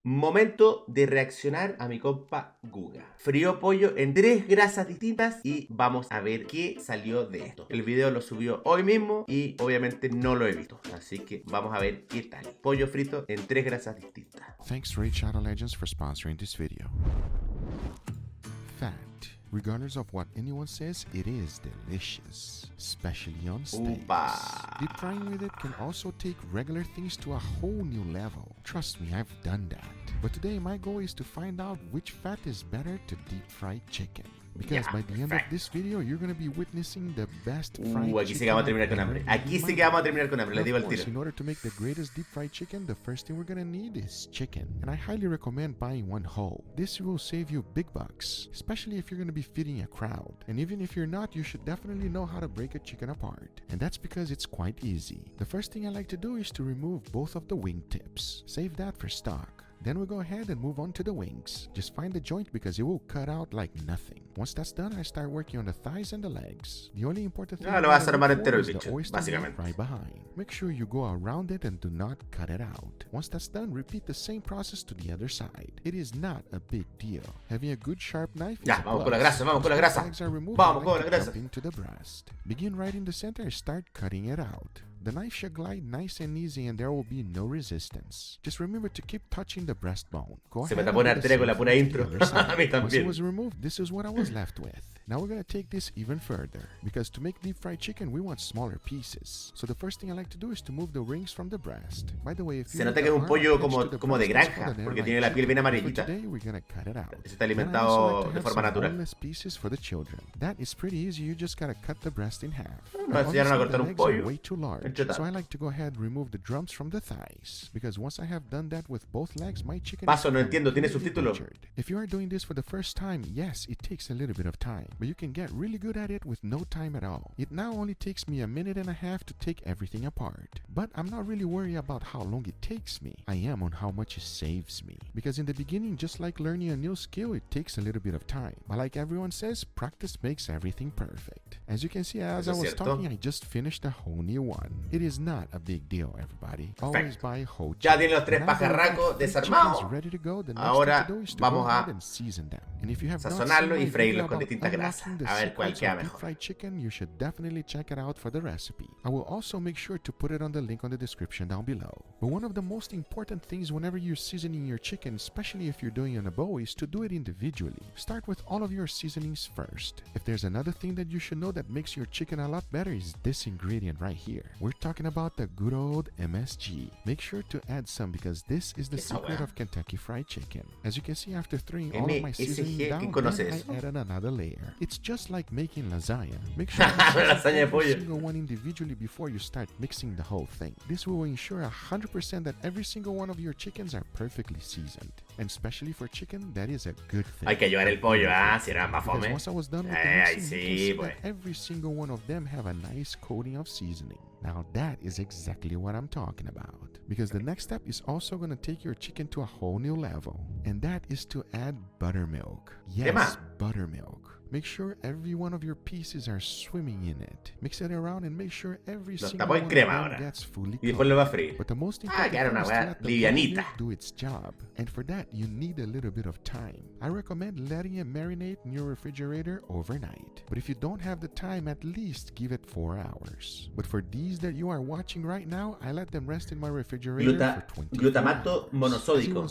Momento de reaccionar a mi compa Guga. Frío pollo en 3 grasas distintas y vamos a ver qué salió de esto. El video lo subió hoy mismo y obviamente no lo he visto, así que vamos a ver qué tal. Pollo frito en 3 grasas distintas. Thanks Raid Shadow Legends for sponsoring this video. Fact. Regardless of what anyone says, it is delicious, especially on steaks. Deep frying with it can also take regular things to a whole new level. Trust me, I've done that. But today my goal is to find out which fat is better to deep fry chicken. Because by the end of this video, you're going to be witnessing the best fried chicken. Aquí sí que vamos a terminar con hambre. Aquí sí que vamos a terminar con hambre. Les digo al tiro. In order to make the greatest deep fried chicken, the first thing we're going to need is chicken. And I highly recommend buying one whole. This will save you big bucks, especially if you're going to be feeding a crowd. And even if you're not, you should definitely know how to break a chicken apart. And that's because it's quite easy. The first thing I like to do is to remove both of the wing tips. Save that for stock. Then we'll go ahead and move on to the wings. Just find the joint because it will cut out like nothing. Once that's done, I start working on the thighs and the legs. The only important thing lo vas a armar entero el is the bicho, oyster básicamente. right behind. Make sure you go around it and do not cut it out. Once that's done, repeat the same process to the other side. It is not a big deal. Having a good sharp knife is a vamos plus. con la grasa, vamos con la grasa. Legs are removed, Vamos I con like la to grasa. jump into the breast. Begin right in the center and start cutting it out. The knife should glide nice and easy and there will be no resistance. Just remember to keep touching the breastbone. Se me tapó una arteria con la pura intro. A mí Once it también. was removed, this is what I was left with. Now we're going to take this even further. Because to make deep fried chicken, we want smaller pieces. So the first thing I like to do is to move the rings from the breast. By the way, if you Se nota que es un pollo como de granja, porque tiene la piel bien amarillita. Today we're going to cut it out. Se está alimentado de forma natural. Pieces for the children. That is pretty easy. You just got to cut the breast in half. Nos enseñaron a cortar un pollo. Way too large. So I like to go ahead and remove the drums from the thighs. Because once I have done that with both legs, my chicken Paso, no entiendo, ¿tiene subtítulo? If you are doing this for the first time, yes, it takes a little bit of time. But you can get really good at it with no time at all. It now only takes me a minute and a half to take everything apart. But I'm not really worried about how long it takes me. I am on how much it saves me. Because in the beginning, just like learning a new skill, it takes a little bit of time. But like everyone says, practice makes everything perfect. As you can see, as I was talking, I just finished a whole new one. It is not a big deal, everybody. Always buy whole chicken. Ya tiene los 3 pajarracos desarmados. Ahora vamos a sazonarlo y freírlo con distintas grasas. A ver cuál queda mejor. Fried chicken, you should definitely check it out for the recipe. I will also make sure to put it on the link on the description down below. But one of the most important things whenever you're seasoning your chicken, especially if you're doing it on a bowl, is to do it individually. Start with all of your seasonings first. If there's another thing that you should know that makes your chicken a lot better is this ingredient right here. We're talking about the good old MSG. Make sure to add some because this is the secret of Kentucky Fried Chicken. As you can see, after throwing all of my seasoning down, then I added another layer. It's just like making lasagna. Make sure you season every single one individually before you start mixing the whole thing. This will ensure 100% that every single one of your chickens are perfectly seasoned. And especially for chicken, that is a good thing. Hay que ayudar el pollo, si era más fome. Once I was done with the mixing, you can see that every single one of them have a nice coating of seasoning. Now that is exactly what I'm talking about. Because the next step is also going to take your chicken to a whole new level. And that is to add buttermilk. Yes, buttermilk. Make sure every one of your pieces are swimming in it. Mix it around and make sure every single one of them gets fully y después lo va a freír. But the most important thing is to let the buttermilk do its job. And for that, you need a little bit of time. I recommend letting it marinate in your refrigerator overnight. But if you don't have the time, at least give it 4 hours. But for these that you are watching right now, I let them rest in my refrigerator for 20 glutamato monosódico.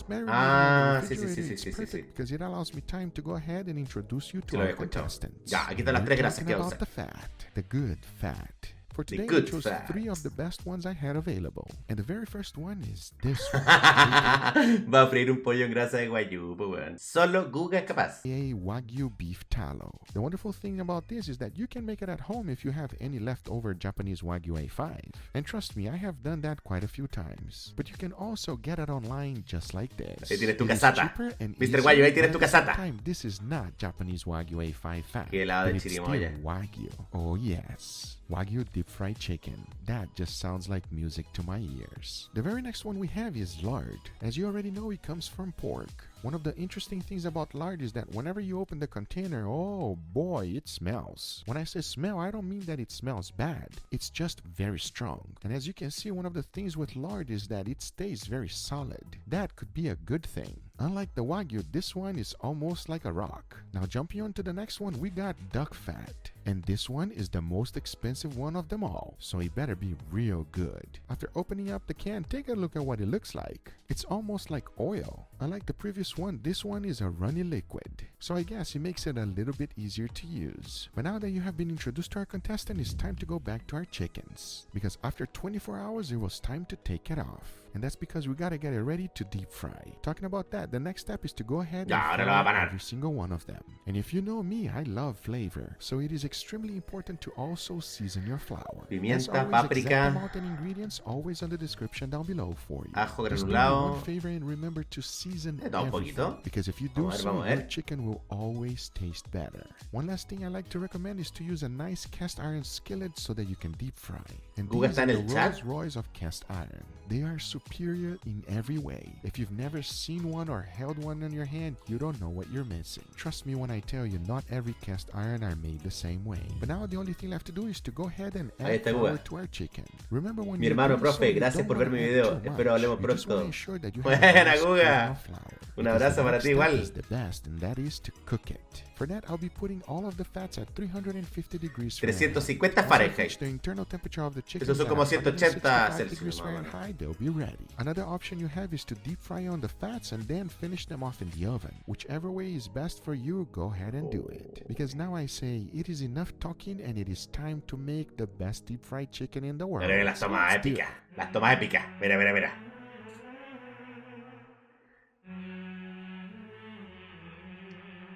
Sí. Because it allows me time to go ahead and introduce you to our contestants. Ya, aquí están las 3 grasas que about the fat, the good fat. For today, I chose 3 of the best ones I had available. And the very first one is this one. Va a freír un pollo en grasa de guayú, weón. Solo Guga es capaz. A Wagyu beef tallow. The wonderful thing about this is that you can make it at home if you have any leftover Japanese Wagyu A5. And trust me, I have done that quite a few times. But you can also get it online just like this. Ahí tienes tu casata. Mr. Guayu, ahí tienes tu casata. This is not Japanese Wagyu A5 fat. Qué helado de chirimoya. Wagyu. Oh yes. Wagyu deep deep fried chicken. That just sounds like music to my ears. The very next one we have is lard. As you already know, it comes from pork. One of the interesting things about lard is that whenever you open the container, oh boy, it smells. When I say smell, I don't mean that it smells bad. It's just very strong. And as you can see, one of the things with lard is that it stays very solid. That could be a good thing. Unlike the Wagyu, this one is almost like a rock. Now jumping on to the next one, we got duck fat. And this one is the most expensive one of them all, so it better be real good. After opening up the can, take a look at what it looks like. It's almost like oil. Unlike the previous one, this one is a runny liquid. So I guess it makes it a little bit easier to use. But now that you have been introduced to our contestant, it's time to go back to our chickens. Because after 24 hours, it was time to take it off. And that's because we gotta get it ready to deep fry. Talking about that, the next step is to go ahead and fry every single one of them. And if you know me, I love flavor. So it is extremely important to also season your flour. Pimienta, paprika. Exact amount and ingredients always on the description down below for you. Ajo Just do me granulado. one favor and remember to season Un everything. poquito. Because if you do Vamos a ver, so, vamos a your ver. chicken will always taste better. One last thing I like to recommend is to use a nice cast iron skillet so that you can deep fry. And Guga these está are en the el chat. Rolls Royce of cast iron. They are superior in every way. If you've never seen one or held one in your hand, you don't know what you're missing. Trust me when I tell you, not every cast iron are made the same way. But now the only thing left to do is to go ahead and Ahí add está flour Guga. to our chicken. Remember when Mi you're hermano, doing so, profe, you gracias don't por ver wanna mi add video. too much. Espero hablemos You just wanna pronto. ensure that you have a Buena, nice Guga. amount of flour. Un Because abrazo the para next ti step igual. is the best, and that is to cook it. For that, I'll be putting all of the fats at 350 degrees Fahrenheit. 350 Once I Fahrenheit. reach the internal temperature of the chicken Esos son como 180 degrees Celsius, más o menos. Fahrenheit, they'll be ready. Another option you have is to deep fry on the fats and then finish them off in the oven. Whichever way is best for you, go ahead and do it. Because now I say, it is enough talking and it is time to make the best deep fried chicken in the world. Mira las tomas Let's do it. épicas. Las tomas épicas. Mira, mira, mira.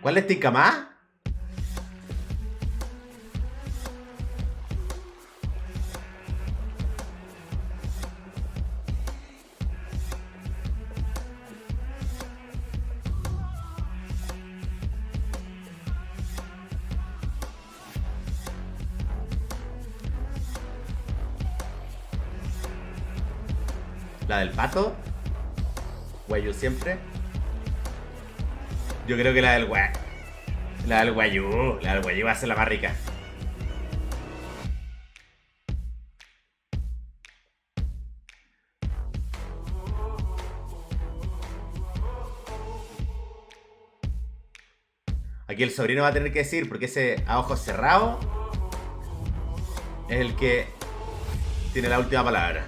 ¿Cuál les tinca más? La del pato. Guayú siempre. Yo creo que la del guayú. La del guayú. La del guayú va a ser la más rica. Aquí el sobrino va a tener que decir, porque ese a ojos cerrados es el que tiene la última palabra.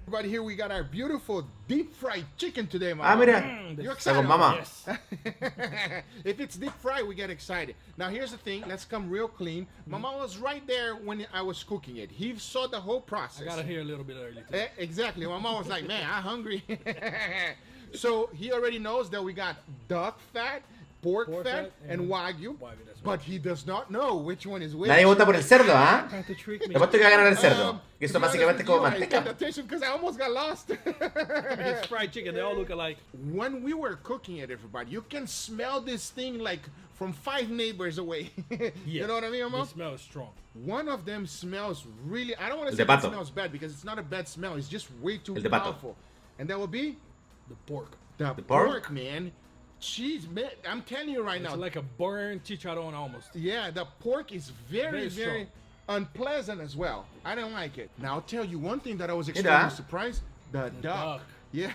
Everybody, here we got our beautiful deep fried chicken today, Mama. Ah, mira. You're Está excited, con Mama? mamá. Yes. If it's deep fried, we get excited. Now, here's the thing. Let's come real clean. Mama was right there when I was cooking it. He saw the whole process. I got here a little bit early today. Exactly. Mama was like, man, I'm hungry. So he already knows that we got duck fat, pork fat, and Wagyu. That's But he does not know which one is which. Nadie vota por el cerdo, ¿ah? Trying to trick me. Te apuesto que va a ganar el cerdo. Que eso To be honest básicamente es como with you, I paid manteca. attention because I almost got lost. It's fried chicken. They all look alike. When we were cooking it, everybody, you can smell this thing like from 5 neighbors away. You know what I mean, The Mama? smell is strong. One of them smells really, I don't want to El say de it pato. smells bad because it's not a bad smell. It's just way too El de pato. powerful. And that will be The pork. the pork? pork, man. Jeez, man, I'm telling you right It's now. like a burnt chicharron almost. Yeah, the pork is very, Very very unpleasant as well. I don't like it. Now, I'll tell you one thing that I was Mira. extremely surprised. The duck. duck. Yeah.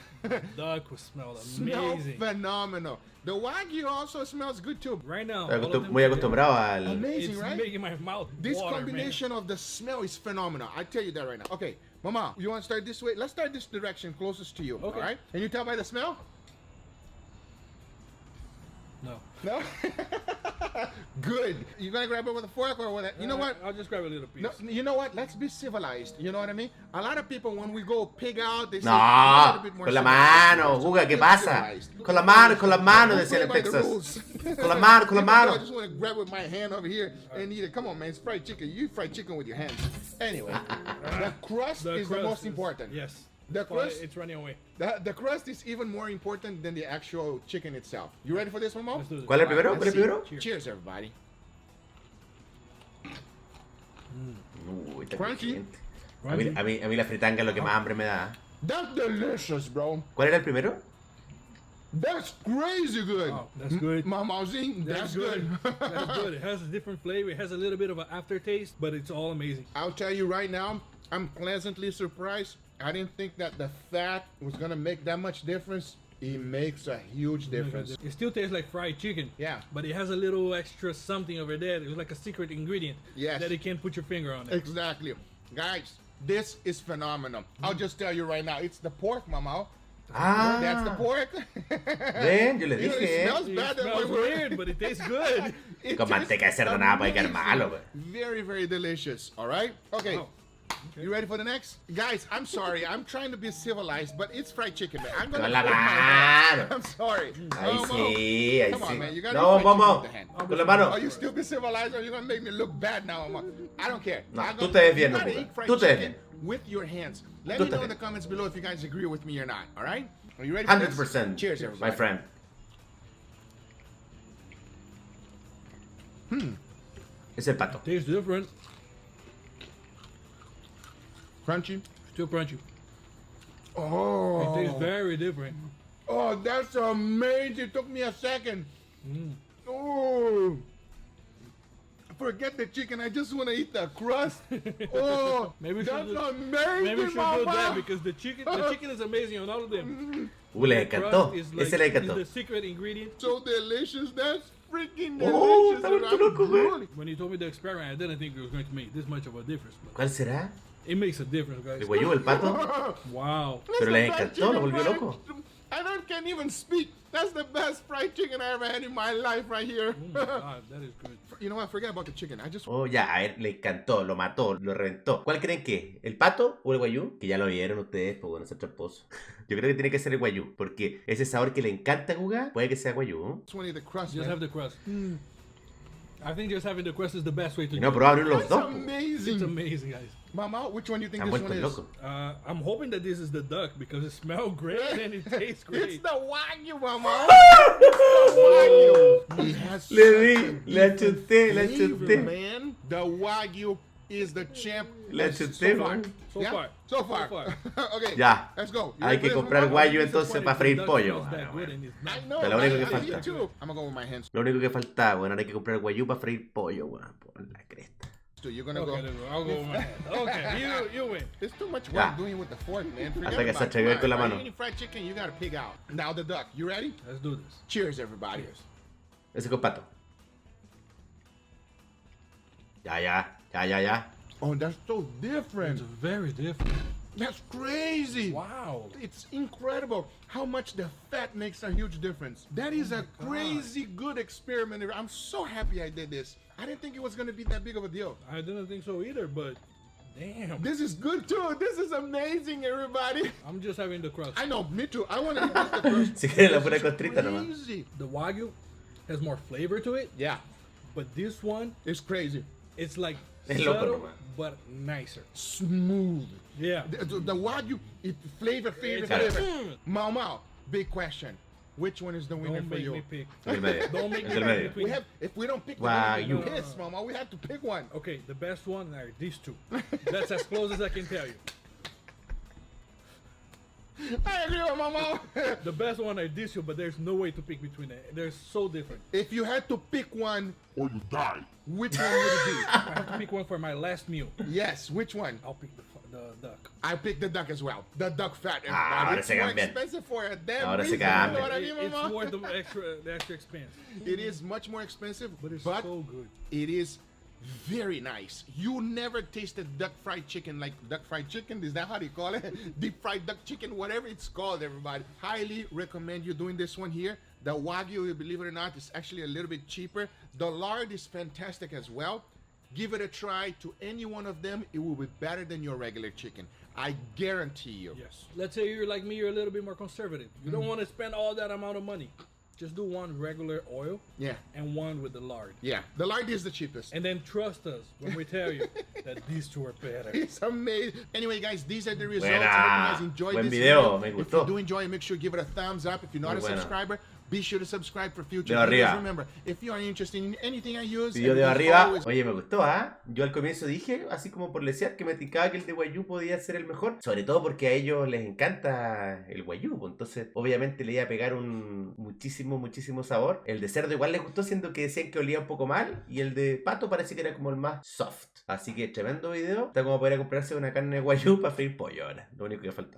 Duck will smell Smell amazing. phenomenal. The Wagyu also smells good too. Right now, Estoy all of them muy together, acostumbrado al... Amazing, It's right? making my mouth This water, combination of the smell is phenomenal. I tell you that right now. Okay, Mama, you want to start this way? Let's start this direction closest to you. Okay. All right? And you tell by the smell? Man. No? Good. You gonna grab it with a fork or with a... You know what? I'll just grab a little piece. No, you know what? Let's be civilized. You know what I mean? A lot of people, when we go pig out, they say... "Be a No, little bit more con la civilized." mano, Guga, ¿qué Be pasa? civilized. Con las manos, We decían play en by the Texas. rules. Con la mano, con la mano. I just want to grab with my hand over here and eat it. Come on, man. It's fried chicken. You fry chicken with your hands. Anyway, the crust is the crust most is- important. Yes. The That's why crust- it's running away. The crust is even more important than the actual chicken itself. You ready for this one, Mo? Let's do this. ¿Cuál es el primero? ¿Cuál es el Let's see. primero? Cheers, everybody. Está Crunchy. crujiente. A mí la fritanga es lo que más hambre me da. That's delicious, bro. ¿Cuál era el primero? That's crazy good. Oh, that's good. Mamauzinho, that's good. That's good. It has a different flavor. It has a little bit of an aftertaste, but it's all amazing. I'll tell you right now, I'm pleasantly surprised. I didn't think that the fat was gonna make that much difference. It makes a huge difference. It still tastes like fried chicken. Yeah. But it has a little extra something over there. It's like a secret ingredient. Yes. That you can't put your finger on it. Exactly. Guys, this is phenomenal. I'll just tell you right now, it's the pork, Mamau. Ah, That's the pork. ven, yo le You know, dije. it smells It bad. that smells way. weird, but it tastes good. It Con tastes manteca de cerdo nada puede quedar amazing. malo, pues. Very, very delicious. All right? Okay. Oh, okay. You ready for the next? Guys, I'm sorry. I'm trying to be civilized, but it's fried chicken, man. I'm gonna Con la put my hand. mano. I'm sorry. Ahí No, sí, ahí Come on, sí. man. You gotta No, eat fried chicken vamos. with the hand. Con la mano. Are you still be civilized, or are you gonna make me look bad now, Mama? I don't care. No, I'm tú gonna- te ves bien, you gotta Guga. eat fried Tú te ves chicken bien. with your hands. Let Tú me te know in the ves. comments below if you guys agree with me or not. All right? Are you ready for this? 100%. Cheers, everybody. My friend. Es el pato. Tastes different. Crunchy. Still crunchy. Oh. It tastes very different. Oh, that's amazing. It took me a second. Oh. Forget the chicken. I just want to eat the crust. Oh, Maybe we that's should do- amazing, Maybe we should do Mama. that because the chicken is amazing on all of them. Le The encantó. crust is Ese le is encantó. the secret ingredient. So delicious. That's freaking Oh, delicious. está vuelto loco, güey. When you told me the experiment, I didn't think it was going to make this much of a difference. But ¿Cuál será? it makes a difference, guys. ¿El guayú, el pato? Wow. Pero le That's the best encantó, lo chicken volvió fried- loco. I can't even speak. That's the best fried chicken I ever had in my life right here. Oh my God, that is good. You know what? Forget about the chicken. I just Oh, ya, a él le encantó, lo mató, lo reventó. ¿Cuál creen que? ¿El pato o el guayú? Que ya lo vieron ustedes, pues bueno, ese tramposo. Yo creo que tiene que ser el guayú, porque ese sabor que le encanta a Guga, puede que sea guayú. just want to eat the crust. Just man. have the crust. I think just having the crust is the best way to Y do no, it. pero abrir los That's dos. amazing. It's amazing, guys. Mama, which one do you think Han this vuelto one is? loco. I'm hoping that this is the duck because it smells great and it tastes great. It's the Wagyu, Mama. It's the Wagyu. It has Le such di, a le achuté, le flavor, achuté. man. The Wagyu is the champ. Le So achuté, far. man. So Yeah? far. So far. So Okay. Ya. Let's go. You Hay ready que for this, comprar Mama? guayo I'm entonces disappointed para the freír duck pollo. smells that good and it's I not. know. Pero lo único que I falta. did too. I'm gonna go with my hands. Lo único que falta, bueno, ahora hay que comprar guayú para freír pollo, weón. Por la cresta. So you're gonna Okay, go. there we go. I'll go with my hand. Okay, you win. There's too much Ya. work doing with the fork, man. Forget Hasta que about se it. atrevió con la Come on, mano. Any fried chicken, you gotta pig out. Now the duck. You ready? Let's do this. Cheers, everybody. Ese con pato. Ya, ya, ya, ya, ya. Oh, that's so It's different. very different. That's crazy. Wow. It's incredible how much the fat makes a huge difference. That is a crazy good experiment. I'm so happy I did this. I didn't think it was gonna be that big of a deal. I didn't think so either, but damn. This is good too. This is amazing, everybody. I'm just having the crust. I know, me too. I want to eat this the first. Si quiere la pura costrita nomás. Crazy. The Wagyu has more flavor to it, Yeah, but this one, it's crazy. it's like Es loco subtle, nomás. but nicer. Smooth. Yeah. The Wagyu, it flavor. It's Mau Mau. Big question. Which one is the winner Don't for make you? me pick. El del medio. Don't make El me del pick medio. between. We have. If we don't pick the Wagyu. winner, you piss, Mama. We have to pick one. Okay, the best one are these two. That's as close as I can tell you. I agree with Mama. The best one are these two, but there's no way to pick between them. They're so different. If you had to pick one, Or you die. which one would it I have to pick one for my last meal. be? Yes, which one? I'll pick the duck. I picked the duck as well. The duck fat. Ah, ahora everybody. It's se more cambian. expensive for a damn Ahora se reason. You know cambian. what I mean, It's Mama? worth the extra expense, It is much more expensive, but it's so good. it is very nice. You never tasted duck fried chicken like duck fried chicken. Is that how they call it? Deep fried duck chicken, whatever it's called, everybody. Highly recommend you doing this one here. The Wagyu, believe it or not, is actually a little bit cheaper. The lard is fantastic as well. Give it a try to any one of them. It will be better than your regular chicken. I guarantee you. Yes. Let's say you're like me, you're a little bit more conservative. You don't want to spend all that amount of money. Just do one regular oil Yeah. and one with the lard. Yeah. The lard is the cheapest. And then trust us when we tell you that these two are better. It's amazing. Anyway, guys, these are the results. Buena. I hope you guys enjoyed Buen this video, video. me If gustó. you do enjoy it, make sure you give it a thumbs up. If you're not Muy a buena. subscriber, Be sure to subscribe for future De arriba. videos. Remember, if you are interested in anything I use, Video de everything's arriba. always- Oye, me gustó, ¿ah? Yo al comienzo dije, así como por lesear, que me ticaba que el de Wagyu podía ser el mejor. Sobre todo porque a ellos les encanta el Wagyu. Pues, entonces, obviamente le iba a pegar un muchísimo sabor. El de cerdo igual les gustó, siendo que decían que olía un poco mal. Y el de pato parece que era como el más soft. Así que tremendo video. Está como para comprarse una carne de Wagyu para freír pollo ahora. Lo único que falta.